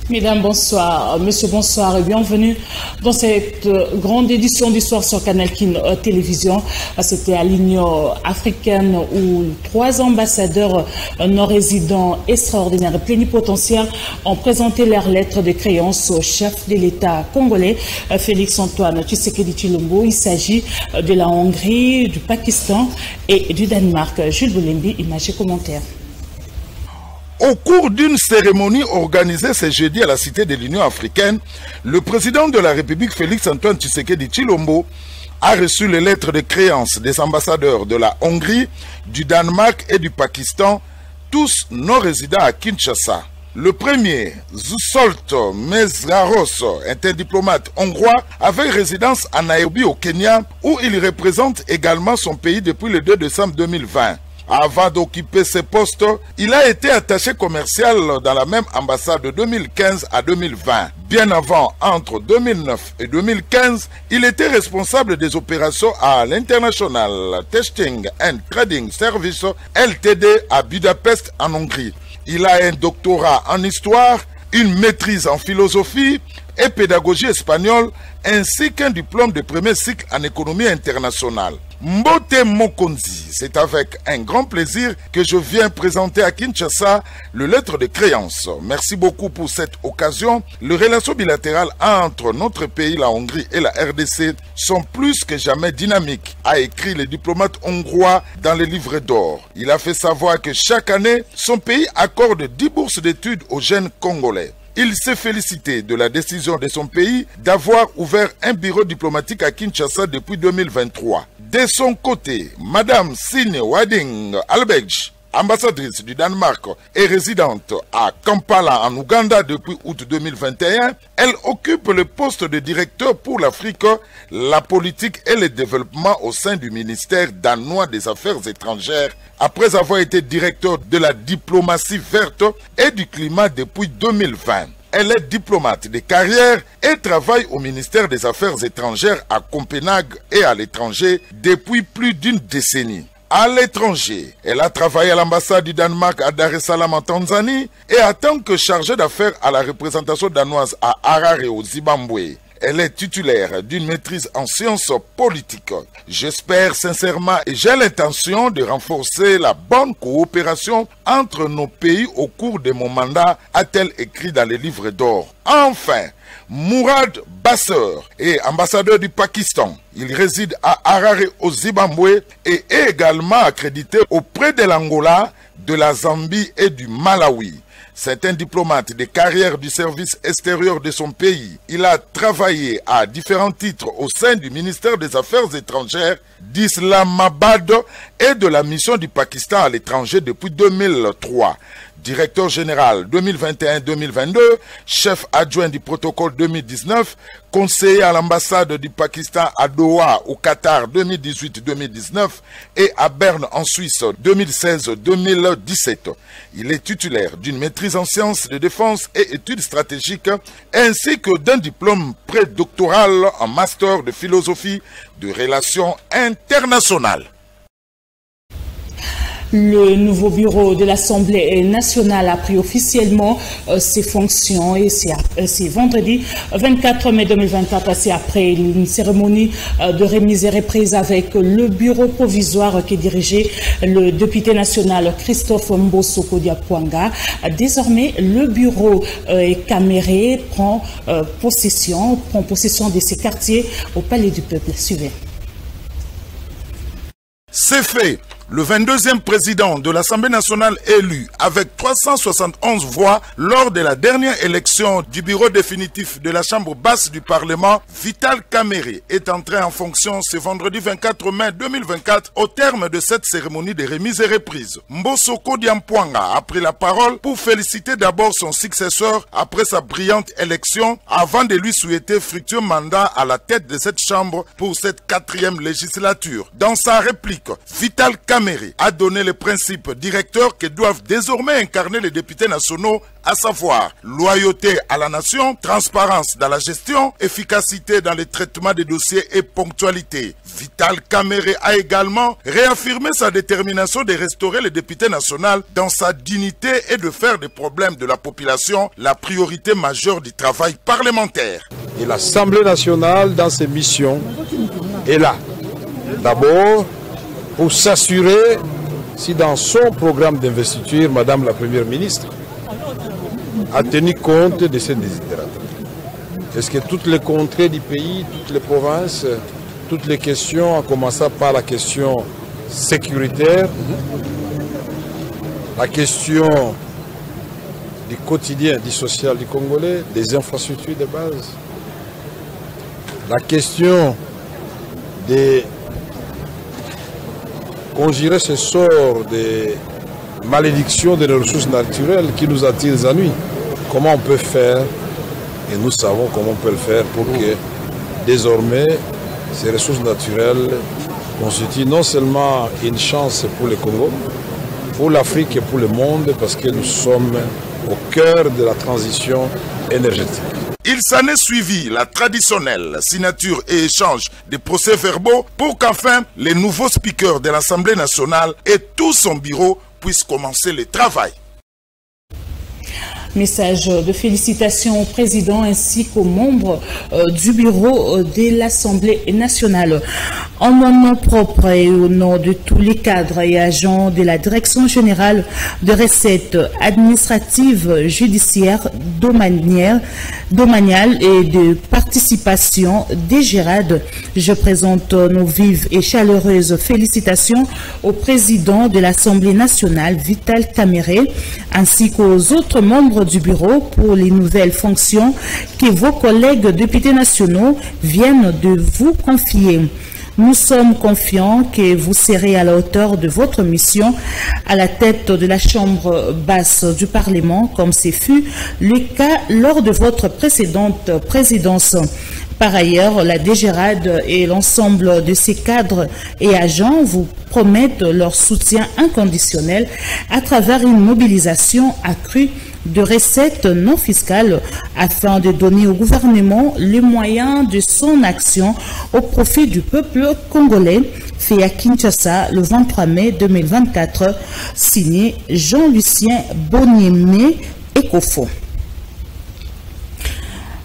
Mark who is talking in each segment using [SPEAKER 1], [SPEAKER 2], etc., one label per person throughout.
[SPEAKER 1] Mesdames, bonsoir. Monsieur, bonsoir et bienvenue dans cette grande édition du soir sur Canal Kin Télévision. C'était à l'Union africaine où 3 ambassadeurs non résidents extraordinaires et plénipotentiaires ont présenté leurs lettres de créance au chef de l'État congolais, Félix-Antoine Tshisekedi Tshilombo. Il s'agit de la Hongrie, du Pakistan et du Danemark. Jules Boulembi, images et commentaires.
[SPEAKER 2] Au cours d'une cérémonie organisée ce jeudi à la Cité de l'Union africaine, le président de la République Félix-Antoine Tshisekedi Tshilombo a reçu les lettres de créance des ambassadeurs de la Hongrie, du Danemark et du Pakistan, tous non résidents à Kinshasa. Le premier, Zsolt Meszaros, est un diplomate hongrois avec résidence à Nairobi au Kenya, où il représente également son pays depuis le 2 décembre 2020. Avant d'occuper ce poste, il a été attaché commercial dans la même ambassade de 2015 à 2020. Bien avant, entre 2009 et 2015, il était responsable des opérations à l'International Testing and Trading Service LTD à Budapest en Hongrie. Il a un doctorat en histoire, une maîtrise en philosophie et pédagogie espagnole, ainsi qu'un diplôme de premier cycle en économie internationale. Mbote Mokonzi, c'est avec un grand plaisir que je viens présenter à Kinshasa le lettre de créance. Merci beaucoup pour cette occasion. Les relations bilatérales entre notre pays, la Hongrie et la RDC sont plus que jamais dynamiques, a écrit le diplomate hongrois dans les livres d'or. Il a fait savoir que chaque année, son pays accorde 10 bourses d'études aux jeunes Congolais. Il s'est félicité de la décision de son pays d'avoir ouvert un bureau diplomatique à Kinshasa depuis 2023. De son côté, Madame Sine Wading Albej, ambassadrice du Danemark et résidente à Kampala en Ouganda depuis août 2021, elle occupe le poste de directeur pour l'Afrique, la politique et le développement au sein du ministère danois des Affaires étrangères, après avoir été directeur de la diplomatie verte et du climat depuis 2020. Elle est diplomate de carrière et travaille au ministère des Affaires étrangères à Copenhague et à l'étranger depuis plus d'une décennie. À l'étranger, elle a travaillé à l'ambassade du Danemark à Dar es Salaam en Tanzanie et en tant que chargée d'affaires à la représentation danoise à Harare au Zimbabwe. Elle est titulaire d'une maîtrise en sciences politiques. J'espère sincèrement et j'ai l'intention de renforcer la bonne coopération entre nos pays au cours de mon mandat, a-t-elle écrit dans les livres d'or. Enfin, Mourad Basseur est ambassadeur du Pakistan. Il réside à Harare au Zimbabwe et est également accrédité auprès de l'Angola, de la Zambie et du Malawi. C'est un diplomate de carrière du service extérieur de son pays. Il a travaillé à différents titres au sein du ministère des Affaires étrangères d'Islamabad et de la mission du Pakistan à l'étranger depuis 2003. Directeur général 2021-2022, chef adjoint du protocole 2019, conseiller à l'ambassade du Pakistan à Doha au Qatar 2018-2019 et à Berne en Suisse 2016-2017. Il est titulaire d'une maîtrise en sciences de défense et études stratégiques ainsi que d'un diplôme prédoctoral en master de philosophie de relations internationales.
[SPEAKER 1] Le nouveau bureau de l'Assemblée nationale a pris officiellement ses fonctions et c'est vendredi 24 mai 2024, c'est après une cérémonie de remise et reprise avec le bureau provisoire qui dirigeait le député national Christophe Mbosoko Diapwanga. Désormais, le bureau caméré prend possession de ses quartiers au Palais du Peuple. Suivez.
[SPEAKER 2] C'est fait. Le 22e président de l'Assemblée nationale élu avec 371 voix lors de la dernière élection du bureau définitif de la Chambre basse du Parlement, Vital Kamerhe, est entré en fonction ce vendredi 24 mai 2024 au terme de cette cérémonie de remise et reprise. Mbosoko Diapwanga a pris la parole pour féliciter d'abord son successeur après sa brillante élection avant de lui souhaiter fructueux mandat à la tête de cette Chambre pour cette 4e législature. Dans sa réplique, Vital Kamerhe Kamere a donné les principes directeurs que doivent désormais incarner les députés nationaux, à savoir loyauté à la nation, transparence dans la gestion, efficacité dans le traitement des dossiers et ponctualité. Vital Kamere a également réaffirmé sa détermination de restaurer le député national dans sa dignité et de faire des problèmes de la population la priorité majeure du travail parlementaire.
[SPEAKER 3] Et l'Assemblée nationale, dans ses missions, est là. D'abord, pour s'assurer si dans son programme d'investiture, Madame la Première ministre a tenu compte de ces desiderata. Est-ce que toutes les contrées du pays, toutes les provinces, toutes les questions, en commençant par la question sécuritaire, la question du quotidien, du social du Congolais, des infrastructures de base, la question de conjurer ce sort de malédiction de nos ressources naturelles qui nous attirent les ennuis. Comment on peut faire, et nous savons comment on peut le faire pour que désormais ces ressources naturelles constituent non seulement une chance pour le Congo, pour l'Afrique et pour le monde, parce que nous sommes au cœur de la transition énergétique.
[SPEAKER 2] Il s'en est suivi la traditionnelle signature et échange des procès-verbaux pour qu'enfin les nouveaux speakers de l'Assemblée nationale et tout son bureau puissent commencer le travail.
[SPEAKER 1] Message de félicitations au président ainsi qu'aux membres du bureau de l'Assemblée nationale. En mon nom propre et au nom de tous les cadres et agents de la Direction générale de recettes administratives, judiciaires, domaniales et de participation des GERAD, je présente nos vives et chaleureuses félicitations au président de l'Assemblée nationale, Vital Kamere, ainsi qu'aux autres membres du bureau pour les nouvelles fonctions que vos collègues députés nationaux viennent de vous confier. Nous sommes confiants que vous serez à la hauteur de votre mission à la tête de la Chambre basse du Parlement, comme ce fut le cas lors de votre précédente présidence. Par ailleurs, la DGRAD et l'ensemble de ses cadres et agents vous promettent leur soutien inconditionnel à travers une mobilisation accrue de recettes non fiscales afin de donner au gouvernement les moyens de son action au profit du peuple congolais, fait à Kinshasa le 23 mai 2024, signé Jean-Lucien Boniemé Ekofo.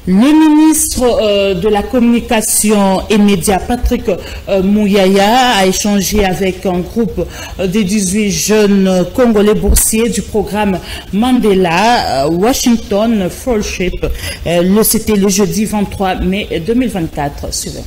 [SPEAKER 1] Le ministre de la Communication et Médias, Patrick Mouyaya, a échangé avec un groupe de 18 jeunes Congolais boursiers du programme Mandela Washington Fellowship. C'était le jeudi 23 mai 2024. Suivez.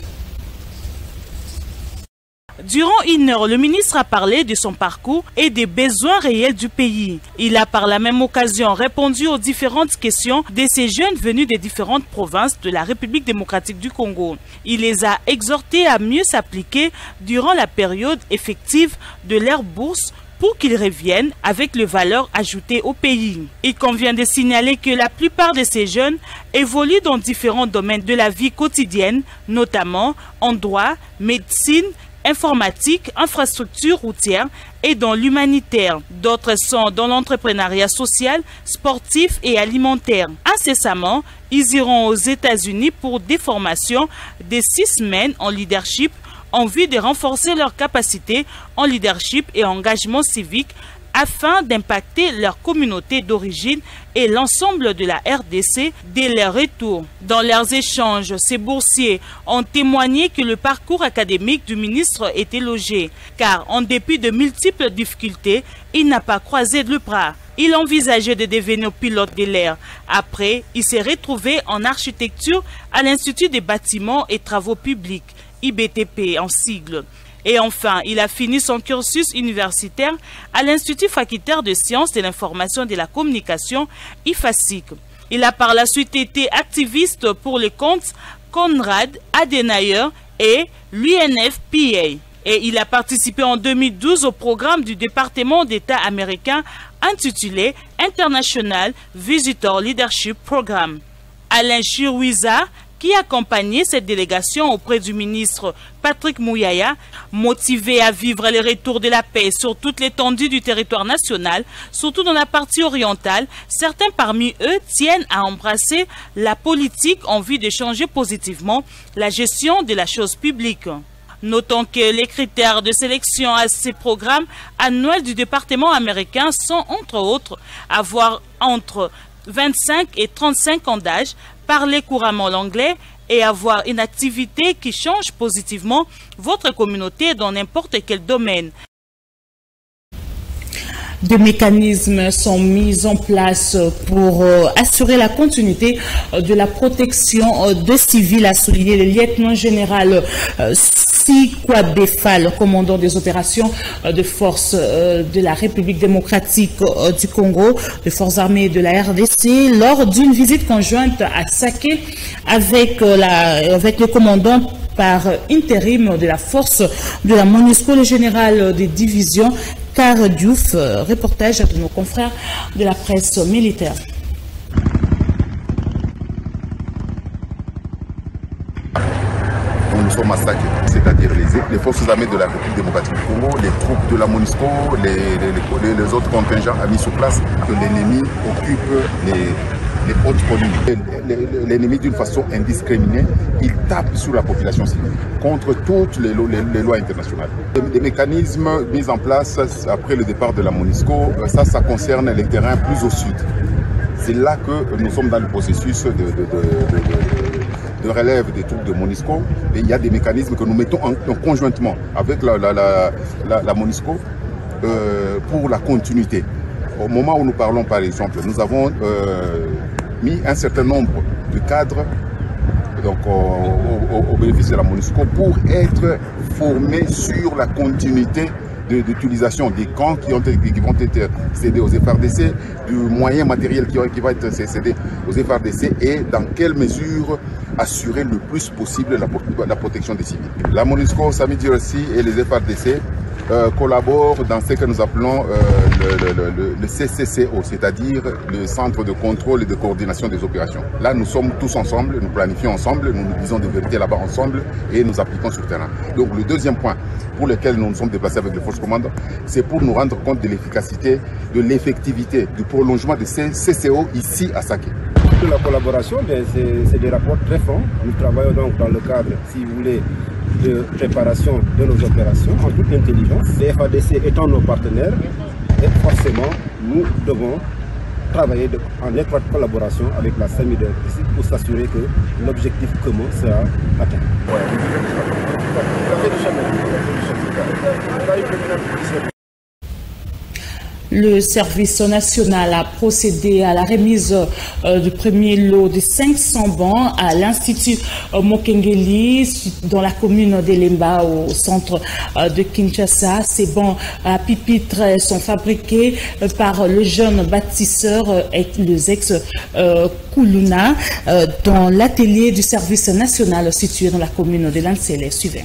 [SPEAKER 4] Durant une heure, le ministre a parlé de son parcours et des besoins réels du pays. Il a par la même occasion répondu aux différentes questions de ces jeunes venus des différentes provinces de la République démocratique du Congo. Il les a exhortés à mieux s'appliquer durant la période effective de leur bourse pour qu'ils reviennent avec le valeur ajoutée au pays. Il convient de signaler que la plupart de ces jeunes évoluent dans différents domaines de la vie quotidienne, notamment en droit, médecine, informatique, infrastructure routière et dans l'humanitaire. D'autres sont dans l'entrepreneuriat social, sportif et alimentaire. Incessamment, ils iront aux États-Unis pour des formations de 6 semaines en leadership en vue de renforcer leurs capacités en leadership et engagement civique afin d'impacter leur communauté d'origine et l'ensemble de la RDC dès leur retour. Dans leurs échanges, ces boursiers ont témoigné que le parcours académique du ministre était logé, car en dépit de multiples difficultés, il n'a pas croisé le bras. Il envisageait de devenir pilote de l'air. Après, il s'est retrouvé en architecture à l'Institut des bâtiments et travaux publics, IBTP en sigle. Et enfin, il a fini son cursus universitaire à l'Institut facultaire de sciences de l'information et de la communication, IFASIC. Il a par la suite été activiste pour les comptes Konrad Adenauer et l'UNFPA. Et il a participé en 2012 au programme du département d'État américain intitulé International Visitor Leadership Program. Alain Chirouiza, qui accompagnait cette délégation auprès du ministre Patrick Mouyaya, motivé à vivre le retour de la paix sur toute l'étendue du territoire national, surtout dans la partie orientale. Certains parmi eux tiennent à embrasser la politique en vue de changer positivement la gestion de la chose publique. Notons que les critères de sélection à ces programmes annuels du département américain sont entre autres avoir entre 25 et 35 ans d'âge, parler couramment l'anglais et avoir une activité qui change positivement votre communauté dans n'importe quel domaine.
[SPEAKER 1] Des mécanismes sont mis en place pour assurer la continuité de la protection des civils, a souligné le lieutenant-général Sikwabefal, commandant des opérations de forces de la République démocratique du Congo, des forces armées de la RDC, lors d'une visite conjointe à Saké avec le commandant par intérim de la force de la MONUSCO, le général des divisions Car Diouf, reportage de nos confrères de la presse militaire.
[SPEAKER 5] Nous sommes à Saké, c'est-à-dire les forces armées de la République démocratique du Congo, les troupes de la MONUSCO, les autres contingents mis sur place, que l'ennemi occupe les hautes collines. L'ennemi, d'une façon indiscriminée, il tape sur la population civile contre toutes les lois internationales. Les mécanismes mis en place après le départ de la MONUSCO, ça concerne les terrains plus au sud. C'est là que nous sommes dans le processus de relève des troupes de MONUSCO. Et il y a des mécanismes que nous mettons conjointement avec la MONUSCO pour la continuité. Au moment où nous parlons, par exemple, nous avons mis un certain nombre de cadres donc, au bénéfice de la MONUSCO pour être formés sur la continuité d'utilisation des camps qui vont être cédés aux FARDC, du moyen matériel qui va être cédé aux FARDC et dans quelle mesure assurer le plus possible la protection des civils. La MONUSCO, Sami Dirossi et les FARDC collaborent dans ce que nous appelons le CCCO, c'est-à-dire le Centre de contrôle et de coordination des opérations. Là, nous sommes tous ensemble, nous planifions ensemble, nous nous disons des vérités là-bas ensemble et nous appliquons sur le terrain. Donc le deuxième point pour lequel nous nous sommes déplacés avec les forces commandantes, c'est pour nous rendre compte de l'efficacité, de l'effectivité, du prolongement de ces CCO ici à Saké.
[SPEAKER 6] De la collaboration, c'est des rapports très forts. Nous travaillons donc dans le cadre, si vous voulez, de préparation de nos opérations en toute intelligence. Les FADC étant nos partenaires, et forcément, nous devons travailler en étroite collaboration avec la SAMIDER pour s'assurer que l'objectif commun sera atteint.
[SPEAKER 1] Le service national a procédé à la remise du premier lot de 500 bancs à l'Institut Mokengeli dans la commune d'Elemba au centre de Kinshasa. Ces bancs à pupitres sont fabriqués par le jeune bâtisseur et les ex-Kuluna dans l'atelier du service national situé dans la commune de Lansele. Suivez.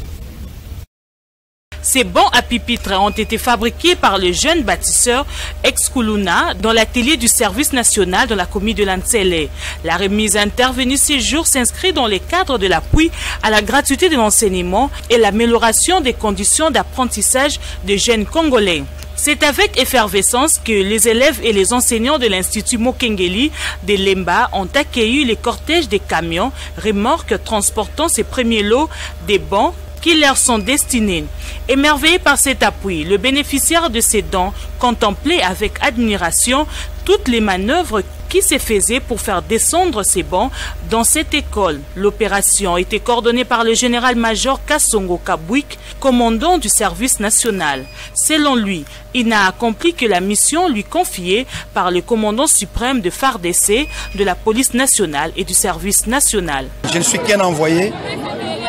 [SPEAKER 4] Ces bancs à pupitres ont été fabriqués par le jeune bâtisseur ex-Kuluna dans l'atelier du service national de la commune de Lansele. La remise intervenue ces jours s'inscrit dans le cadre de l'appui à la gratuité de l'enseignement et l'amélioration des conditions d'apprentissage des jeunes Congolais. C'est avec effervescence que les élèves et les enseignants de l'Institut Mokengeli de Lemba ont accueilli les cortèges des camions remorques transportant ces premiers lots des bancs qui leur sont destinés. Émerveillé par cet appui, le bénéficiaire de ces dons contemplait avec admiration toutes les manœuvres qui se faisaient pour faire descendre ces bancs dans cette école. L'opération a été coordonnée par le général-major Kassongo Kabwik, commandant du service national. Selon lui, il n'a accompli que la mission lui confiée par le commandant suprême de FARDC, de la police nationale et du service national.
[SPEAKER 7] Je ne suis qu'un envoyé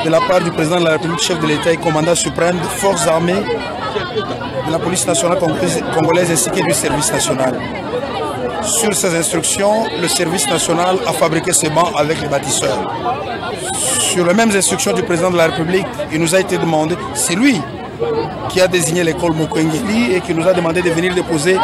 [SPEAKER 7] de la part du président de la République, chef de l'État et commandant suprême des forces armées de la police nationale congolaise ainsi que du service national. Sur ces instructions, le service national a fabriqué ces bancs avec les bâtisseurs. Sur les mêmes instructions du président de la République, il nous a été demandé, c'est lui qui a désigné l'école Mokengeli et qui nous a demandé de venir déposer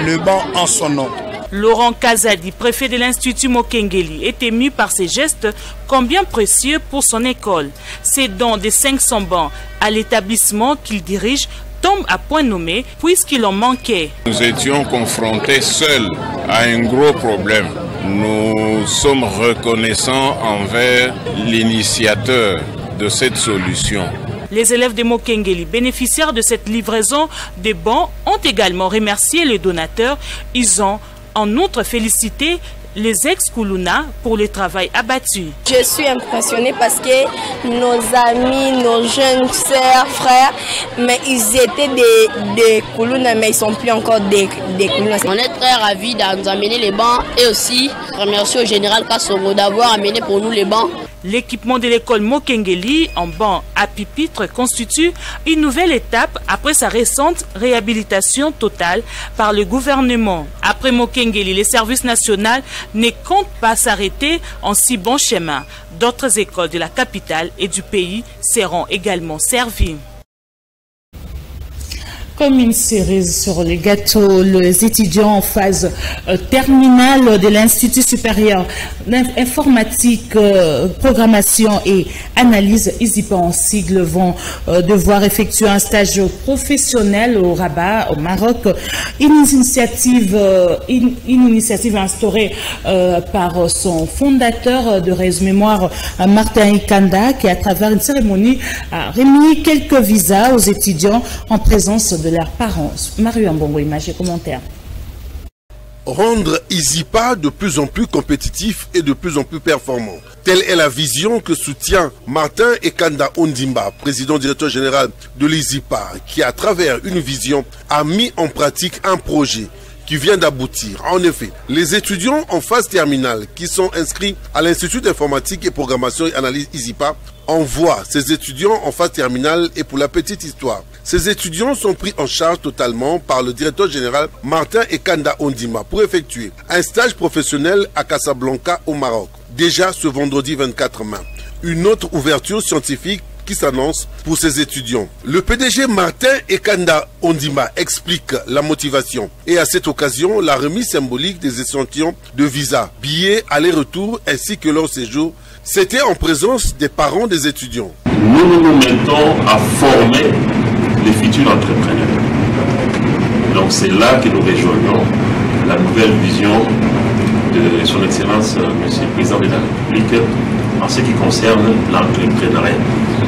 [SPEAKER 7] le banc en son nom.
[SPEAKER 4] Laurent Kazadi, préfet de l'Institut Mokengeli, est ému par ces gestes combien précieux pour son école. Ces dons de 500 bancs à l'établissement qu'il dirige tombent à point nommé puisqu'il en manquait.
[SPEAKER 8] Nous étions confrontés seuls à un gros problème. Nous sommes reconnaissants envers l'initiateur de cette solution.
[SPEAKER 4] Les élèves de Mokengeli, bénéficiaires de cette livraison de bons, ont également remercié les donateurs. Ils ont en outre félicité les ex-Koulouna pour le travail abattu.
[SPEAKER 9] Je suis impressionnée parce que nos amis, nos jeunes sœurs, frères, mais ils étaient des Koulouna, mais ils ne sont plus encore des Koulouna.
[SPEAKER 10] On est très ravis de nous amener les bancs et aussi remercier au général Kassoro d'avoir amené pour nous les bancs.
[SPEAKER 4] L'équipement de l'école Mokengeli en banc à pupitre constitue une nouvelle étape après sa récente réhabilitation totale par le gouvernement. Après Mokengeli, les services nationaux ne comptent pas s'arrêter en si bon chemin. D'autres écoles de la capitale et du pays seront également servies.
[SPEAKER 1] Comme une cerise sur les gâteaux, les étudiants en phase terminale de l'Institut supérieur d'informatique, programmation et analyse, ISIPA en sigle, vont devoir effectuer un stage professionnel au Rabat, au Maroc. Une initiative instaurée par son fondateur de Réseau Mémoire, Martin Ikanda, qui à travers une cérémonie a remis quelques visas aux étudiants en présence de leurs parents. Mario Ambongo, image et commentaire.
[SPEAKER 11] Rendre ISIPA de plus en plus compétitif et de plus en plus performant. Telle est la vision que soutient Martin Ikanda Ondimba, président directeur général de l'ISIPA, qui à travers une vision a mis en pratique un projet qui vient d'aboutir. En effet, les étudiants en phase terminale qui sont inscrits à l'Institut d'informatique et programmation et analyse ISIPA envoient ces étudiants en phase terminale. Et pour la petite histoire, ces étudiants sont pris en charge totalement par le directeur général Martin Ikanda Ondima pour effectuer un stage professionnel à Casablanca au Maroc. Déjà ce vendredi 24 mai, une autre ouverture scientifique qui s'annonce pour ces étudiants. Le PDG Martin Ikanda Ondima explique la motivation et à cette occasion la remise symbolique des échantillons de visa, billets aller-retour ainsi que leur séjour. C'était en présence des parents des étudiants.
[SPEAKER 12] Nous nous mettons à former les futurs entrepreneurs. Donc c'est là que nous rejoignons la nouvelle vision de son Excellence Monsieur le Président de la République en ce qui concerne l'entrepreneuriat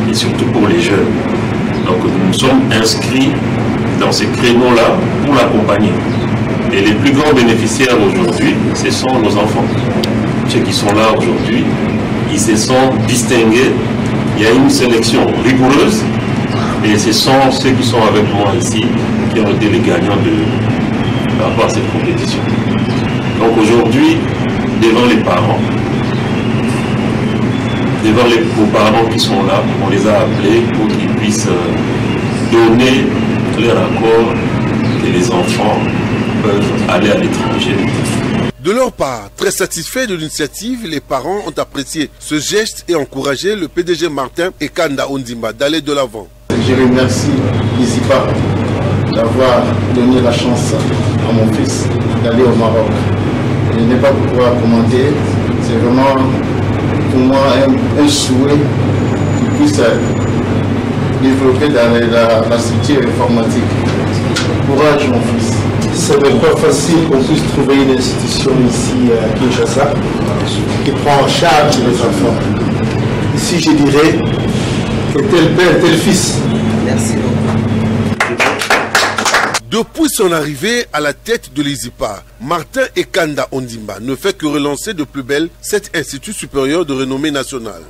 [SPEAKER 12] et surtout pour les jeunes. Donc nous sommes inscrits dans ces créneaux-là pour l'accompagner. Et les plus grands bénéficiaires aujourd'hui, ce sont nos enfants. Ceux qui sont là aujourd'hui, ils se sont distingués. Il y a une sélection rigoureuse et ce sont ceux qui sont avec moi ici qui ont été les gagnants par rapport à cette compétition. Donc aujourd'hui, devant les parents, devant les beaux-parents qui sont là, on les a appelés pour qu'ils puissent donner leur accord que les enfants peuvent aller à l'étranger.
[SPEAKER 11] De leur part, très satisfaits de l'initiative, les parents ont apprécié ce geste et encouragé le PDG Martin Ikanda Ondimba d'aller de l'avant.
[SPEAKER 13] Je remercie l'ISIPA d'avoir donné la chance à mon fils d'aller au Maroc. Je n'ai pas pouvoir commenter, c'est vraiment pour moi un souhait qu'il puisse développer dans la structure informatique. Courage mon fils. Ce n'est pas facile qu'on puisse trouver une institution ici à Kinshasa qui prend en charge les enfants. Ici, je dirais que tel père, tel fils. Merci beaucoup.
[SPEAKER 11] Depuis son arrivée à la tête de l'ISIPA, Martin Ikanda Ondimba ne fait que relancer de plus belle cet institut supérieur de renommée nationale.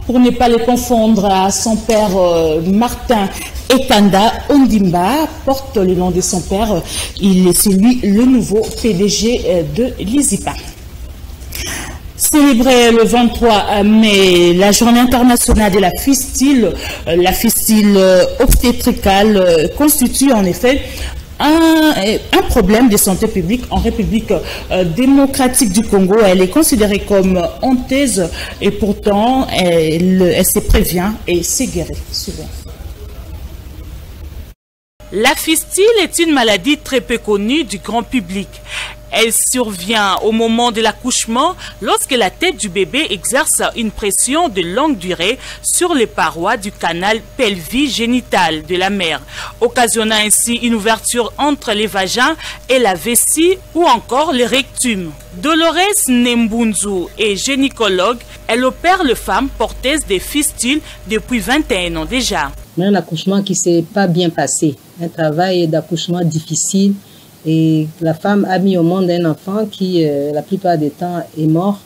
[SPEAKER 1] Pour ne pas les confondre, à son père Martin Ikanda Ondimba porte le nom de son père. C'est lui le nouveau PDG de l'ISIPA. Célébrée le 23 mai, la journée internationale de la fistule obstétricale constitue en effet un problème de santé publique en République démocratique du Congo. Elle est considérée comme honteuse et pourtant elle se prévient et se guérit souvent.
[SPEAKER 4] La fistule est une maladie très peu connue du grand public. Elle survient au moment de l'accouchement lorsque la tête du bébé exerce une pression de longue durée sur les parois du canal pelvigénital de la mère, occasionnant ainsi une ouverture entre les vagins et la vessie ou encore le rectum. Dolores Nembunzu est gynécologue. Elle opère les femmes porteuses de fistules depuis 21 ans déjà.
[SPEAKER 14] Un accouchement qui ne s'est pas bien passé, un travail d'accouchement difficile. Et la femme a mis au monde un enfant qui, la plupart du temps, est mort.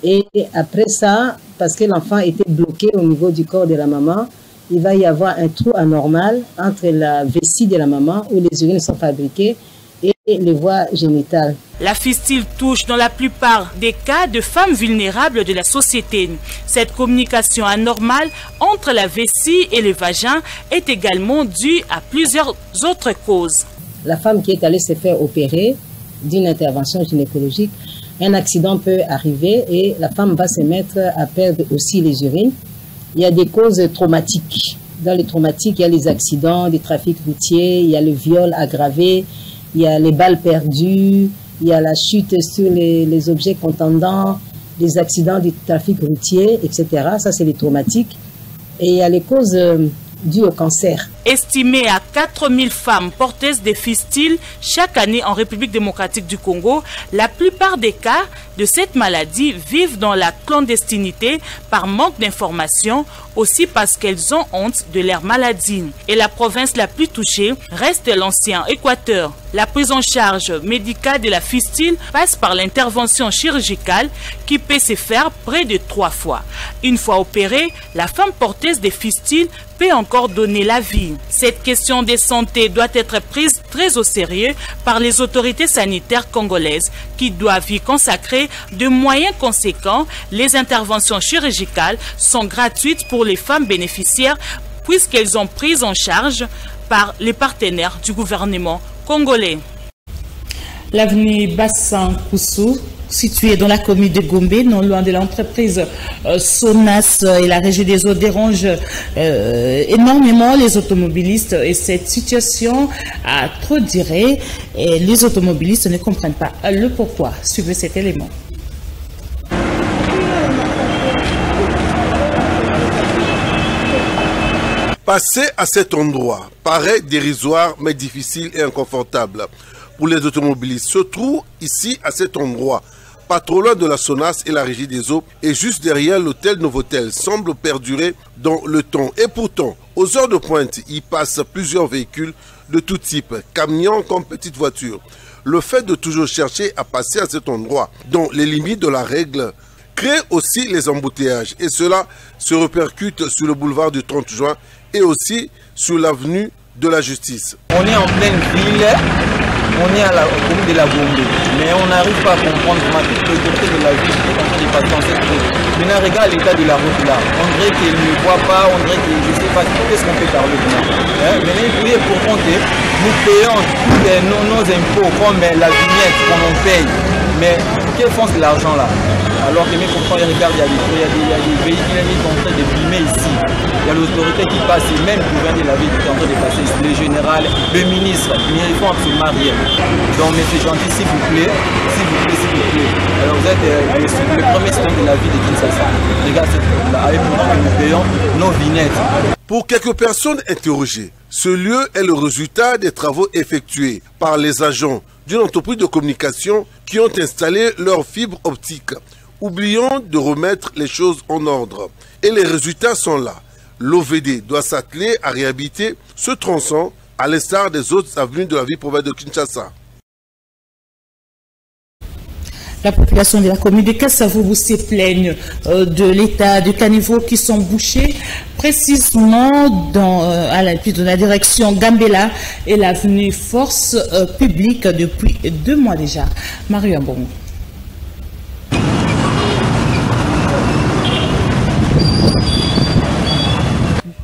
[SPEAKER 14] Et après ça, parce que l'enfant était bloqué au niveau du corps de la maman, il va y avoir un trou anormal entre la vessie de la maman, où les urines sont fabriquées, et les voies génitales.
[SPEAKER 4] La fistule touche dans la plupart des cas de femmes vulnérables de la société. Cette communication anormale entre la vessie et le vagin est également due à plusieurs autres causes.
[SPEAKER 14] La femme qui est allée se faire opérer d'une intervention gynécologique, un accident peut arriver et la femme va se mettre à perdre aussi les urines. Il y a des causes traumatiques. Dans les traumatiques, il y a les accidents, des trafics routiers, il y a le viol aggravé, il y a les balles perdues, il y a la chute sur les objets contendants, les accidents du trafic routier, etc. Ça, c'est les traumatiques. Et il y a les causes dues au cancer.
[SPEAKER 4] Estimé à 4000 femmes porteuses de fistules chaque année en République démocratique du Congo, la plupart des cas de cette maladie vivent dans la clandestinité par manque d'informations, aussi parce qu'elles ont honte de leur maladie. Et la province la plus touchée reste l'ancien Équateur. La prise en charge médicale de la fistule passe par l'intervention chirurgicale qui peut se faire près de 3 fois. Une fois opérée, la femme porteuse de fistules peut encore donner la vie. Cette question de santé doit être prise très au sérieux par les autorités sanitaires congolaises qui doivent y consacrer de moyens conséquents. Les interventions chirurgicales sont gratuites pour les femmes bénéficiaires puisqu'elles sont prises en charge par les partenaires du gouvernement congolais.
[SPEAKER 1] L'avenue Bassan Koussou, située dans la commune de Gombe, non loin de l'entreprise Sonas et la régie des eaux, dérange énormément les automobilistes et cette situation a trop duré et les automobilistes ne comprennent pas le pourquoi. Suivez cet élément.
[SPEAKER 11] Passer à cet endroit paraît dérisoire mais difficile et inconfortable pour les automobilistes. Se trouve ici à cet endroit, pas trop loin de la Sonas et la régie des eaux, et juste derrière l'hôtel Novotel, semble perdurer dans le temps. Et pourtant, aux heures de pointe, il passe plusieurs véhicules de tout type, camions comme petites voitures. Le fait de toujours chercher à passer à cet endroit, dans les limites de la règle, crée aussi les embouteillages. Et cela se répercute sur le boulevard du 30 juin et aussi sur l'avenue de la Justice.
[SPEAKER 15] On est en pleine ville. On est à la commune de la Gombe, mais on n'arrive pas à comprendre comment toute l'autorité de la ville est en train de passer dans cette route. Maintenant, regarde l'état de la route là. On dirait qu'il ne voit pas, on dirait qu'il ne sait pas qu'est-ce qu'on peut parler maintenant. Mais il faut pourtant que nous payons nos impôts comme la vignette qu'on paye. Mais quels font de l'argent là? Alors que mais pourtant, regarde, il y a des véhicules qui sont en train de filmer ici. Il y a l'autorité qui passe, et même le gouverneur de la ville qui est en train de passer ici, le général, le ministre, mais ils font absolument rien. Donc, mais c'est gentil, s'il vous plaît, s'il vous plaît, s'il vous plaît. Alors, vous êtes le premier citoyen de la ville de Kinshasa. Regarde cette route-là, avec nous, nous payons nos vignettes.
[SPEAKER 11] Pour quelques personnes interrogées, ce lieu est le résultat des travaux effectués par les agents d'une entreprise de communication qui ont installé leur fibre optique. Oublions de remettre les choses en ordre. Et les résultats sont là. L'OVD doit s'atteler à réhabiliter ce tronçon à l'instar des autres avenues de la ville province de Kinshasa.
[SPEAKER 1] La population de la commune de Kasavubu se plaigne de l'état de caniveaux qui sont bouchés précisément dans la direction Gambela et l'avenue Force publique depuis 2 mois déjà. Mario Ambon.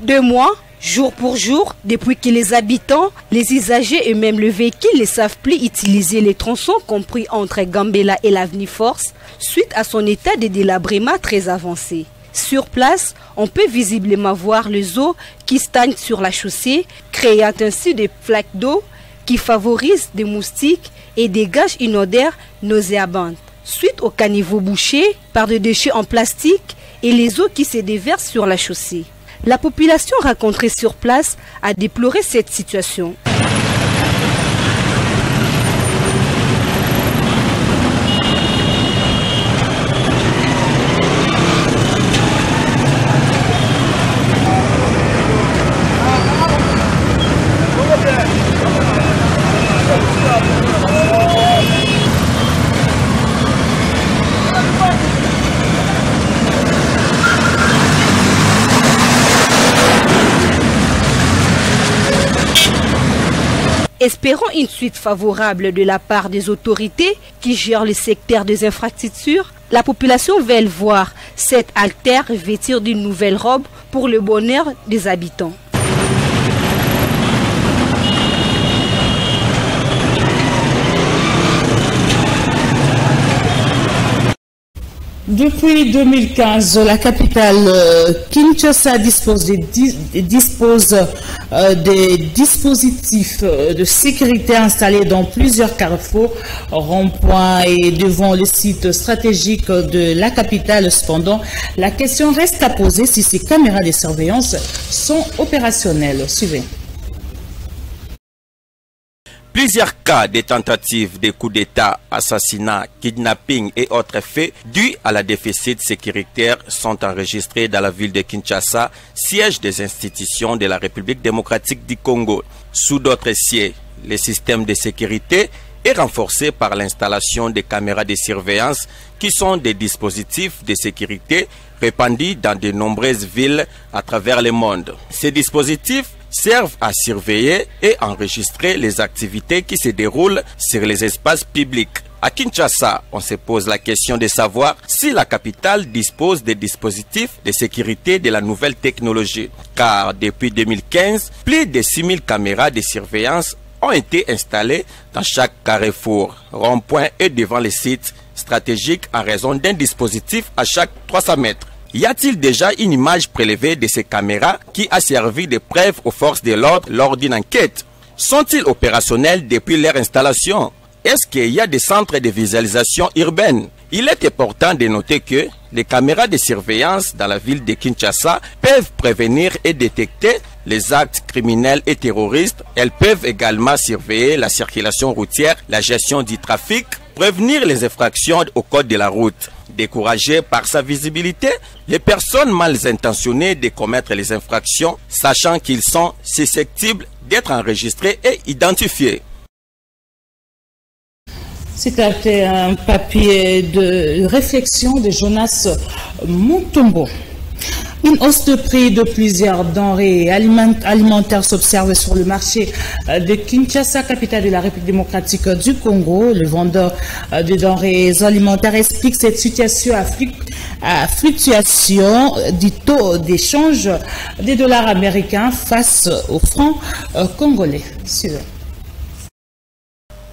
[SPEAKER 16] Deux mois, jour pour jour, depuis que les habitants, les usagers et même le véhicule ne savent plus utiliser les tronçons compris entre Gambela et l'avenue Force, suite à son état de délabrement très avancé. Sur place, on peut visiblement voir les eaux qui stagnent sur la chaussée, créant ainsi des flaques d'eau qui favorisent des moustiques et dégagent une odeur nauséabonde. Suite au caniveau bouché par des déchets en plastique et les eaux qui se déversent sur la chaussée. La population rencontrée sur place a déploré cette situation. Espérons une suite favorable de la part des autorités qui gèrent le secteur des infrastructures. La population veut voir cette artère vêtir d'une nouvelle robe pour le bonheur des habitants.
[SPEAKER 1] Depuis 2015, la capitale Kinshasa dispose des dispositifs de sécurité installés dans plusieurs carrefours, ronds-points et devant le site stratégique de la capitale. Cependant, la question reste à poser si ces caméras de surveillance sont opérationnelles. Suivez.
[SPEAKER 17] Plusieurs cas de tentatives de coups d'État, assassinats, kidnappings et autres faits dus à la déficit sécuritaire sont enregistrés dans la ville de Kinshasa, siège des institutions de la République démocratique du Congo. Sous d'autres sièges, le système de sécurité est renforcé par l'installation des caméras de surveillance qui sont des dispositifs de sécurité répandus dans de nombreuses villes à travers le monde. Ces dispositifs servent à surveiller et enregistrer les activités qui se déroulent sur les espaces publics. À Kinshasa, on se pose la question de savoir si la capitale dispose des dispositifs de sécurité de la nouvelle technologie. Car depuis 2015, plus de 6000 caméras de surveillance ont été installées dans chaque carrefour, rond-point et devant les sites stratégiques en raison d'un dispositif à chaque 300 mètres. Y a-t-il déjà une image prélevée de ces caméras qui a servi de preuve aux forces de l'ordre lors d'une enquête? Sont-ils opérationnels depuis leur installation? Est-ce qu'il y a des centres de visualisation urbaine? Il est important de noter que les caméras de surveillance dans la ville de Kinshasa peuvent prévenir et détecter les actes criminels et terroristes. Elles peuvent également surveiller la circulation routière, la gestion du trafic, prévenir les infractions au code de la route. Découragées par sa visibilité, les personnes mal intentionnées de commettre les infractions, sachant qu'ils sont susceptibles d'être enregistrés et identifiés.
[SPEAKER 1] C'était un papier de réflexion de Jonas Mutombo. Une hausse de prix de plusieurs denrées alimentaires s'observe sur le marché de Kinshasa, capitale de la République démocratique du Congo. Le vendeur de denrées alimentaires explique cette situation à fluctuation du taux d'échange des dollars américains face au franc congolais. Suivez.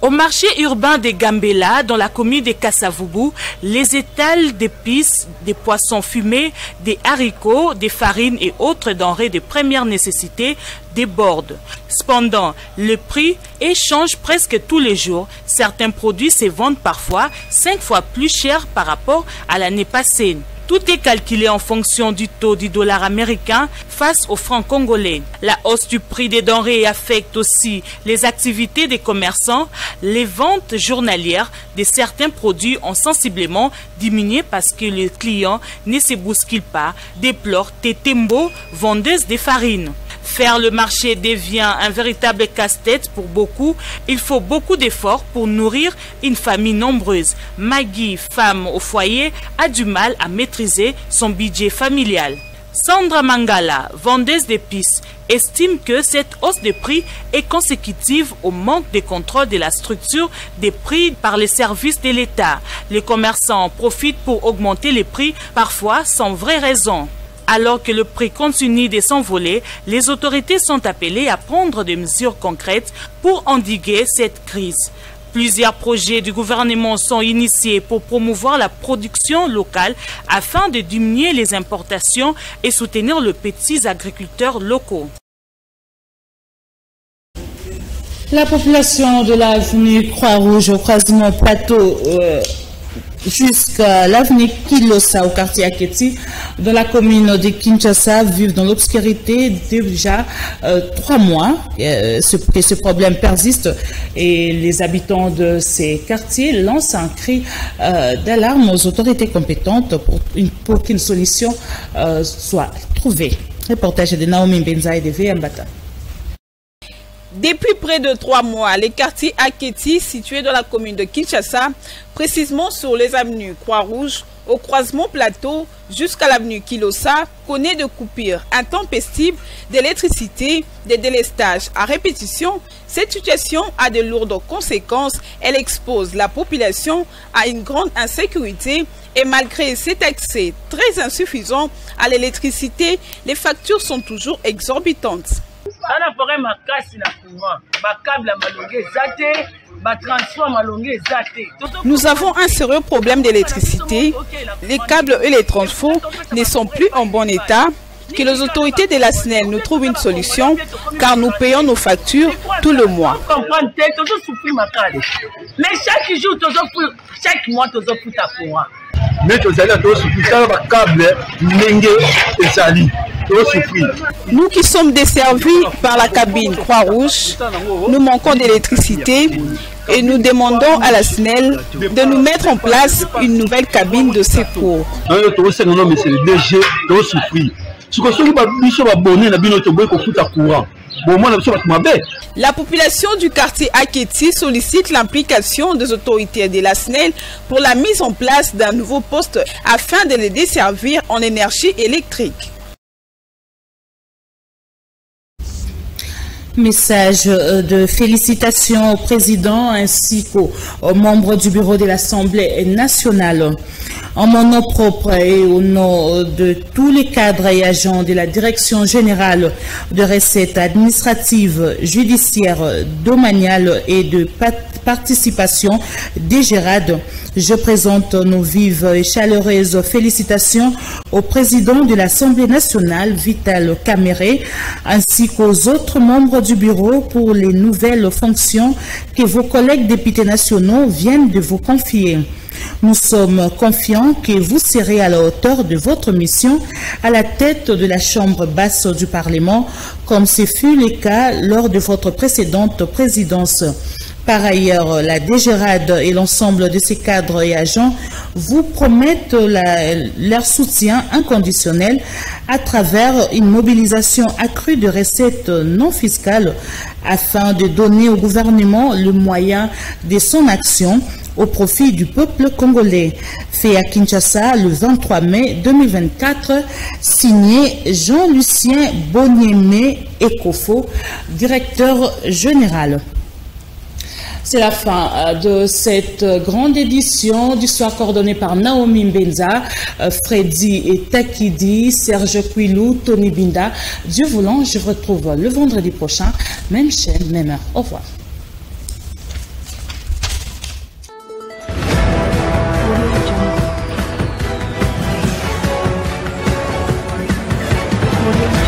[SPEAKER 4] Au marché urbain de Gambela, dans la commune de Kassavubu, les étals d'épices, des poissons fumés, des haricots, des farines et autres denrées de première nécessité débordent. Cependant, le prix change presque tous les jours. Certains produits se vendent parfois 5 fois plus cher par rapport à l'année passée. Tout est calculé en fonction du taux du dollar américain face au franc congolais. La hausse du prix des denrées affecte aussi les activités des commerçants. Les ventes journalières de certains produits ont sensiblement diminué parce que les clients ne se bousculent pas, déplore Tetembo, vendeuse de farine. Faire le marché devient un véritable casse-tête pour beaucoup. Il faut beaucoup d'efforts pour nourrir une famille nombreuse. Maggie, femme au foyer, a du mal à maîtriser son budget familial. Sandra Mangala, vendeuse d'épices, estime que cette hausse de prix est consécutive au manque de contrôle de la structure des prix par les services de l'État. Les commerçants profitent pour augmenter les prix, parfois sans vraie raison. Alors que le prix continue de s'envoler, les autorités sont appelées à prendre des mesures concrètes pour endiguer cette crise. Plusieurs projets du gouvernement sont initiés pour promouvoir la production locale afin de diminuer les importations et soutenir les petits agriculteurs locaux.
[SPEAKER 1] La population de l'avenue Croix-Rouge au croisement Plateau jusqu'à l'avenue Kilosa au quartier Aketi dans la commune de Kinshasa vivent dans l'obscurité déjà 3 mois. Ce problème persiste et les habitants de ces quartiers lancent un cri d'alarme aux autorités compétentes pour qu'une solution soit trouvée. Reportage de Naomi Benza et de Mbata.
[SPEAKER 18] Depuis près de 3 mois, les quartiers Aketi, situés dans la commune de Kinshasa, précisément sur les avenues Croix-Rouge, au croisement Plateau, jusqu'à l'avenue Kilosa, connaît de coupures intempestives d'électricité, des délestages à répétition. Cette situation a de lourdes conséquences. Elle expose la population à une grande insécurité et malgré cet accès très insuffisant à l'électricité, les factures sont toujours exorbitantes. Nous avons un sérieux problème d'électricité. Les câbles et les transforts ne sont plus en bon état. Que les autorités de la SNEL nous trouvent une solution car nous payons nos factures tout le mois.
[SPEAKER 19] Mais chaque jour, chaque mois,
[SPEAKER 18] nous qui sommes desservis par la cabine Croix-Rouge, nous manquons d'électricité et nous demandons à la SNEL de nous mettre en place une nouvelle cabine de secours. La population du quartier Aketi sollicite l'implication des autorités de la SNEL pour la mise en place d'un nouveau poste afin de les desservir en énergie électrique.
[SPEAKER 1] Message de félicitations au président ainsi qu'aux membres du bureau de l'Assemblée nationale. En mon nom propre et au nom de tous les cadres et agents de la Direction générale de recettes administratives, judiciaires, domaniales et de participation des GERAD, je présente nos vives et chaleureuses félicitations au président de l'Assemblée nationale, Vital Kamerhe, ainsi qu'aux autres membres du bureau pour les nouvelles fonctions que vos collègues députés nationaux viennent de vous confier. Nous sommes confiants que vous serez à la hauteur de votre mission à la tête de la Chambre basse du Parlement, comme ce fut le cas lors de votre précédente présidence. Par ailleurs, la DGRAD et l'ensemble de ses cadres et agents vous promettent leur soutien inconditionnel à travers une mobilisation accrue de recettes non fiscales afin de donner au gouvernement le moyen de son action au profit du peuple congolais. Fait à Kinshasa le 23 mai 2024, signé Jean-Lucien Boniemé Ekofo, directeur général. C'est la fin de cette grande édition du soir coordonnée par Naomi Mbenza, Freddy et Takidi, Serge Quilou, Tony Binda. Dieu voulant, je vous retrouve le vendredi prochain, même chaîne, même heure. Au revoir.
[SPEAKER 20] Audio